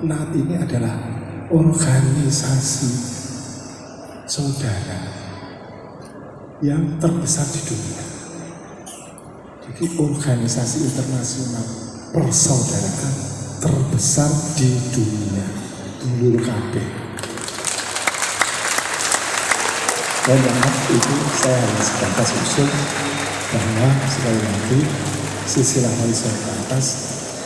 NAAT ini adalah organisasi saudara yang terbesar di dunia. Jadi organisasi internasional persaudaraan terbesar di dunia. Dulur kabeh. Dan maaf itu saya harus batas usul bahwa sekali lagi silsilah horizontal ke atas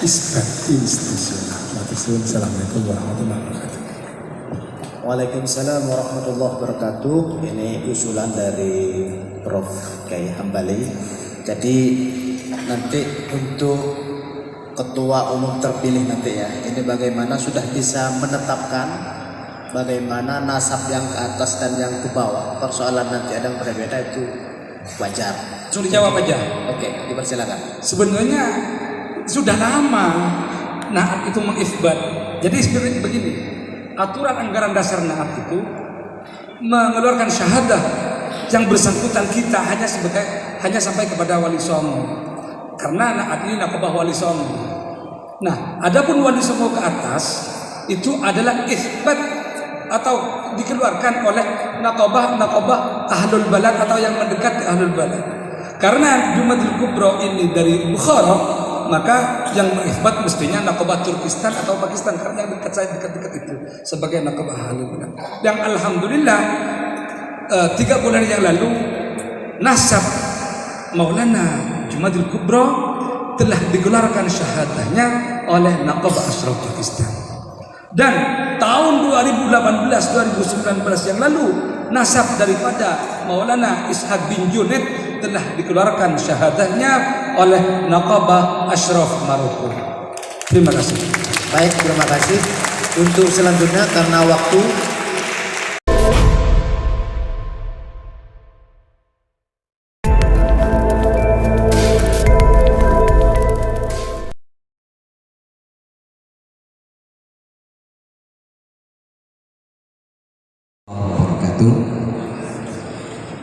isbat institusional. Assalamualaikum warahmatullahi wabarakatuh. Waalaikumsalam warahmatullahi wabarakatuh. Ini usulan dari Prof. Kiai Hambali. Jadi nanti untuk ketua umum terpilih nanti ya, ini bagaimana sudah bisa menetapkan bagaimana nasab yang ke atas dan yang ke bawah. Persoalan nanti ada yang berbeda itu wajar. Langsung dijawab aja. Oke, dipersilakan. Sebenarnya sudah lama NAAT itu mengisbat. Jadi sebenarnya begini, aturan anggaran dasar NAAT itu mengeluarkan syahadah yang bersangkutan kita hanya sampai kepada wali songo. Karena NAAT ini nakobah wali songo. Nah, adapun wali songo ke atas itu adalah isbat atau dikeluarkan oleh nakobah ahlul balad atau yang mendekat ke ahlul balad. Karena Jumatul Kubro ini dari Bukhara, maka yang mengisbat mestinya nakobah Turkistan atau Pakistan, karena yang dekat itu sebagai nakobah ahlul balad. Yang alhamdulillah 3 bulan yang lalu nasab Maulana Jumatul Kubro telah dikeluarkan syahadahnya oleh Nakobah Ashraf Turkistan. Dan tahun 2018-2019 yang lalu nasab daripada Maulana Ishaq bin Junaid telah dikeluarkan syahadahnya oleh Nakobah Ashraf Maroko. Terima kasih. Baik, terima kasih. Untuk selanjutnya karena waktu,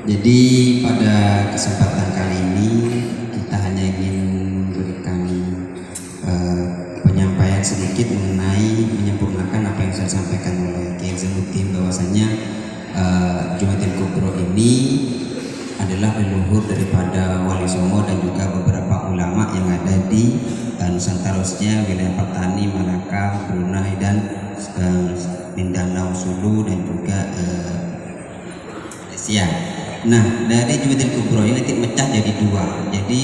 jadi pada kesempatan kali ini kita hanya ingin memberikan penyampaian sedikit mengenai menyempurnakan apa yang sudah disampaikan oleh Kiai Zainuddin, bahwasanya Jumatul Kubro ini adalah leluhur daripada Wali Songo dan juga beberapa ulama yang ada di Nusantara, khususnya wilayah Patani, Malaka, Brunei dan Mindanao, Sulu dan juga Malaysia. Nah, dari Jumatul Kubro ini nanti mecah jadi 2. Jadi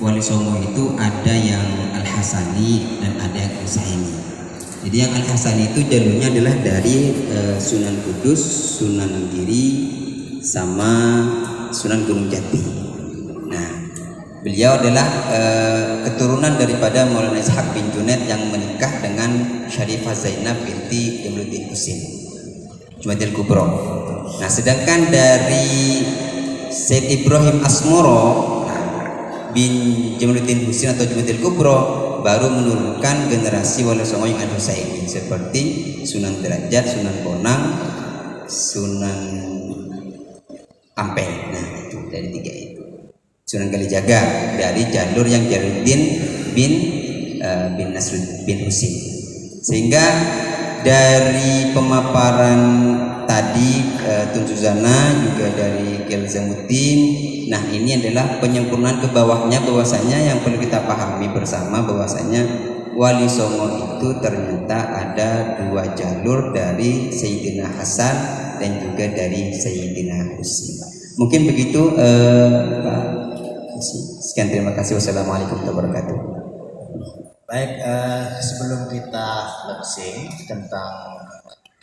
Wali Songo itu ada yang Al-Hasani dan ada yang Husaini. Jadi yang Al-Hasani itu jalurnya adalah dari Sunan Kudus, Sunan Giri, sama Sunan Gunung Jati. Nah, beliau adalah keturunan daripada Maulana Ishaq bin Junaid yang menikah dengan Syarifah Zainab binti Jamaluddin Husin, Jumatul Kubro. Nah, sedangkan dari Syed Ibrahim Asmoro bin Jamaluddin Husin atau Jumatul Kubro baru menurunkan generasi Wali Songo yang ada ini, seperti Sunan Derajat, Sunan Bonang, Sunan Ampel. Nah, itu dari 3 itu. Sunan Kalijaga dari jalur yang Jaluddin bin Nasruddin bin Husin. Sehingga dari pemaparan tadi Tun Suzana juga dari Kiai Zainuddin, nah ini adalah penyempurnaan ke bawahnya, bahwasanya yang perlu kita pahami bersama bahwasanya Wali Songo itu ternyata ada 2 jalur, dari Sayyidina Hasan dan juga dari Sayyidina Husin. Mungkin begitu Pak. Sekian, terima kasih. Wassalamualaikum warahmatullahi wabarakatuh. baik, sebelum kita closing tentang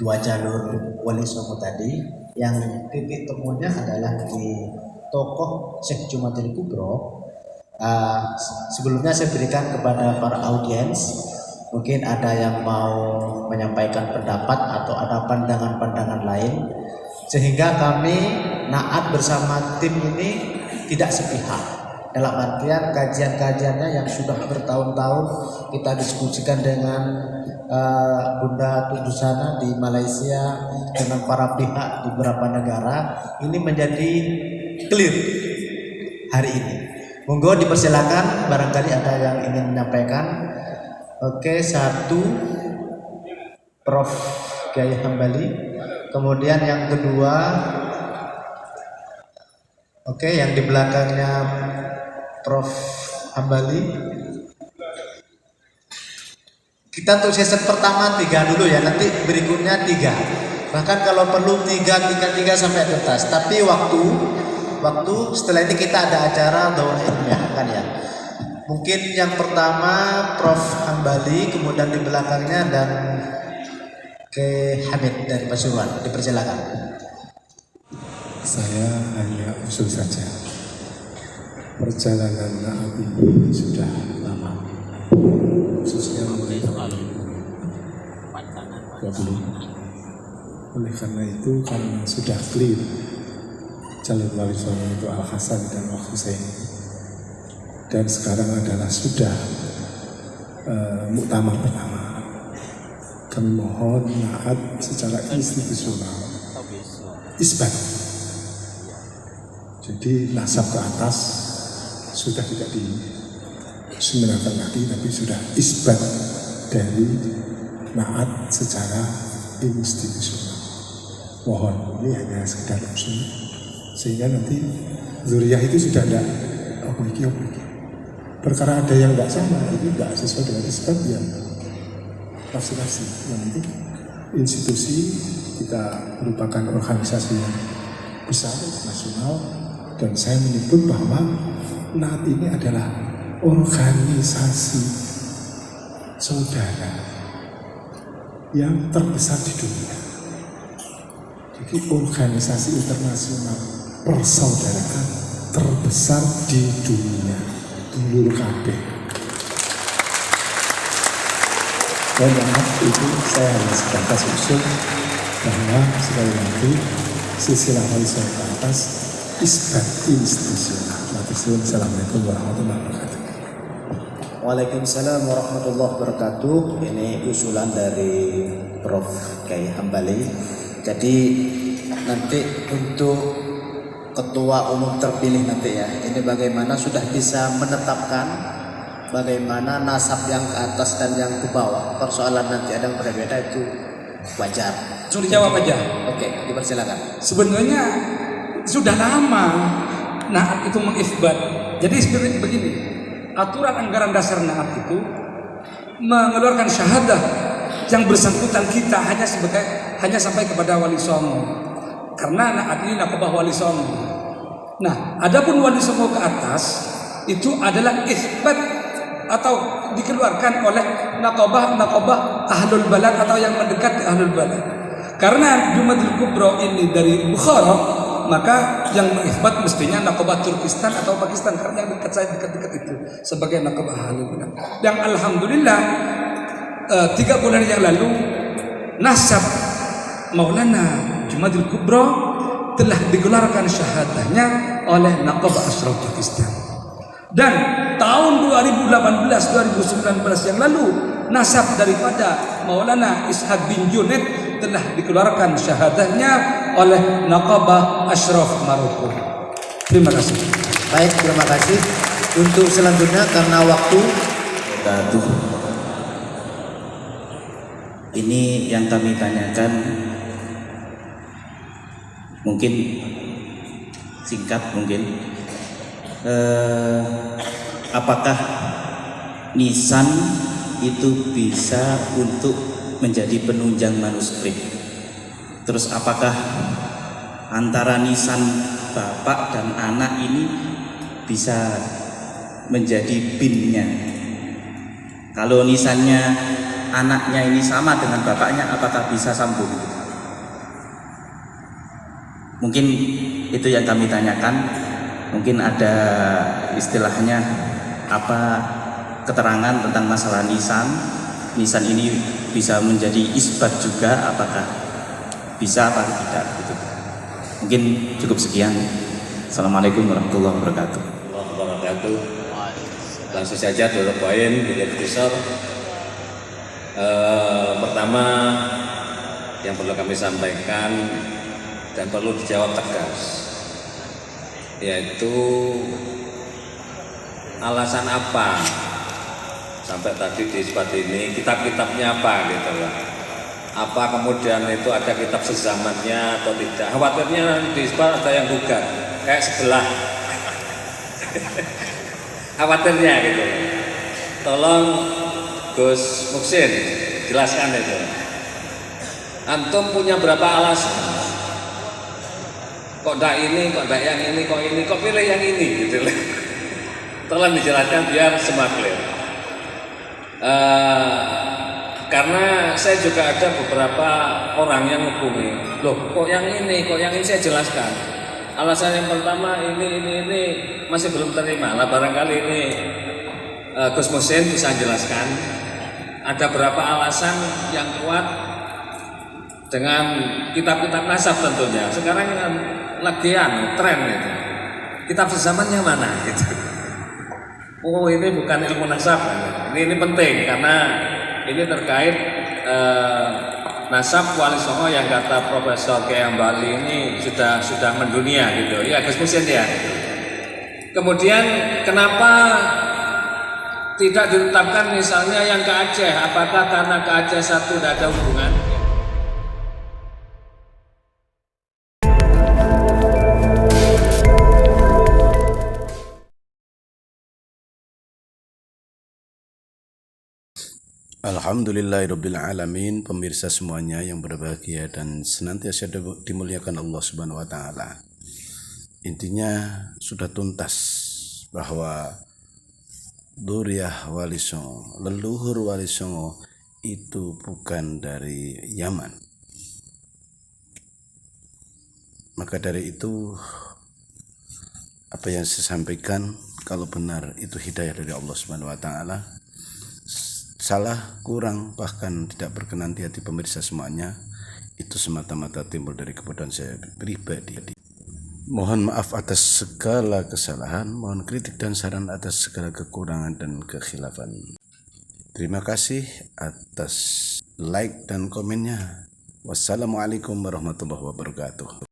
2 jalur Wali Songo tadi, yang titik temunya adalah di tokoh Syekh Jumatul Kubro. Sebelumnya saya berikan kepada para audiens, mungkin ada yang mau menyampaikan pendapat atau ada pandangan-pandangan lain, sehingga kami NAAT bersama tim ini tidak sepihak. Dalam artian kajian-kajiannya yang sudah bertahun-tahun kita diskusikan dengan Bunda Tun Suzana di Malaysia, dengan para pihak di beberapa negara, ini menjadi clear hari ini. Monggo dipersilakan, barangkali ada yang ingin menyampaikan. Oke, 1, Prof. Kiai Hambali. Kemudian yang kedua, oke, yang di belakangnya Prof. Hambali. Kita untuk sesi pertama 3 dulu ya, nanti berikutnya 3. Bahkan kalau perlu 3 sampai tuntas. Tapi waktu setelah ini kita ada acara daurah ilmiah kan ya. Mungkin yang pertama Prof. Hambali, kemudian di belakangnya dan ke Hamid dari Pasuruan. Dipersilakan. Saya hanya usul saja. Perjalanan Naat ini sudah lama, khususnya mulai tahun 20. Oleh karena itu, karena sudah clear calon wali songo itu Al Hasan dan Al Husain, dan sekarang adalah sudah muktamar pertama, kami mohon Naat secara institusional isbat. Jadi nasab ke atas sudah tidak diseminarkan lagi, tapi sudah isbat dari Naat secara institusional. Mohon, ini hanya sekedar usul, sehingga nanti zuriyah itu sudah ada apa iki. Perkara ada yang tidak sama, itu tidak sesuai dengan isbat yang nafsi. Yang penting institusi kita merupakan organisasi yang besar nasional, dan saya menyebut bahwa Naat ini adalah organisasi saudara yang terbesar di dunia. Jadi organisasi internasional persaudaraan terbesar di dunia, dulur kabeh. Dan itu saya hanya sebatas usul bahwa sekali lagi silsilah wali songo ke atas isbat institusional. Assalamualaikum warahmatullahi wabarakatuh. Waalaikumsalam warahmatullahi wabarakatuh. Ini usulan dari Prof. Kiai Hambali. Jadi nanti untuk ketua umum terpilih nanti ya, ini bagaimana sudah bisa menetapkan bagaimana nasab yang ke atas dan yang ke bawah. Persoalan nanti ada yang berbeda itu wajar. Sudah dijawab aja. Oke, dipersilakan. Sebenarnya sudah lama Naat itu mengisbat. Jadi seperti begini, aturan anggaran dasar Naat itu mengeluarkan syahadah yang bersangkutan kita hanya sampai kepada wali songo. Karena Naat ini nakobah wali songo. Nah, adapun wali songo ke atas itu adalah isbat atau dikeluarkan oleh nakobah ahlul balad atau yang mendekat ahlul balad. Karena Jumadil Kubro ini dari Bukhara, maka yang mengisbat mestinya nakobah Turkistan atau Pakistan, karena yang dekat itu sebagai nakobah ahlul balad. Yang alhamdulillah 3 bulan yang lalu nasab Maulana Jumadil Kubro telah digelarkan syahadahnya oleh nakobah Ashraf Turkistan. Dan tahun 2018-2019 yang lalu nasab daripada Maulana Ishaq bin Junaid telah dikeluarkan syahadahnya oleh Nakabah Ashraf Maroko. Terima kasih. Baik, terima kasih. Untuk selanjutnya karena waktu, ini yang kami tanyakan mungkin singkat mungkin. Apakah nisan itu bisa untuk menjadi penunjang manuskrip? Terus apakah antara nisan bapak dan anak ini bisa menjadi binnya? Kalau nisannya anaknya ini sama dengan bapaknya, apakah bisa sambung? Mungkin itu yang kami tanyakan. Mungkin ada istilahnya apa, keterangan tentang masalah nisan. Nisan ini bisa menjadi isbat juga, apakah bisa apa tidak gitu. Mungkin cukup sekian. Assalamualaikum warahmatullahi wabarakatuh. Langsung saja dulu poin menjadi besar. Pertama yang perlu kami sampaikan dan perlu dijawab tegas, yaitu alasan apa sampai tadi di isbat ini, kitab-kitabnya apa gitu lah. apa kemudian itu ada kitab sezamannya atau tidak. Khawatirnya di Isbar ada yang gugat kayak sebelah. Khawatirnya gitu. Tolong Gus Muksin jelaskan itu. Antum punya berapa alasan? Kok ndak ini, kok ndak yang ini, kok pilih yang ini gitu loh. Tolong dijelaskan biar semua clear. Karena saya juga ada beberapa orang yang menghubungi, loh kok yang ini saya jelaskan. Alasan yang pertama ini masih belum terima lah, barangkali ini Gus Musin bisa jelaskan. Ada berapa alasan yang kuat dengan kitab-kitab nasab tentunya. Sekarang lagian tren itu. Kitab sezamannya mana gitu. Oh ini bukan ilmu nasab, ini penting karena ini terkait nasab Wali Songo yang kata Profesor K.M. Bali ini sudah mendunia gitu. Ya Gus Musin ya. Kemudian kenapa tidak ditetapkan misalnya yang ke Aceh? Apakah karena ke Aceh satu tidak ada hubungan? Alhamdulillahirrabbilalamin. Pemirsa semuanya yang berbahagia dan senantiasa dimuliakan Allah Subhanahu wa Ta'ala. Intinya sudah tuntas bahwa Duriah Wali Songo, leluhur Wali Songo itu bukan dari Yaman. Maka dari itu apa yang saya sampaikan kalau benar itu hidayah dari Allah Subhanahu wa Ta'ala. Salah, kurang, bahkan tidak berkenan di hati pemirsa semuanya, itu semata-mata timbul dari kebodohan saya pribadi. Mohon maaf atas segala kesalahan, mohon kritik dan saran atas segala kekurangan dan kekhilafan. Terima kasih atas like dan komennya. Wassalamualaikum warahmatullahi wabarakatuh.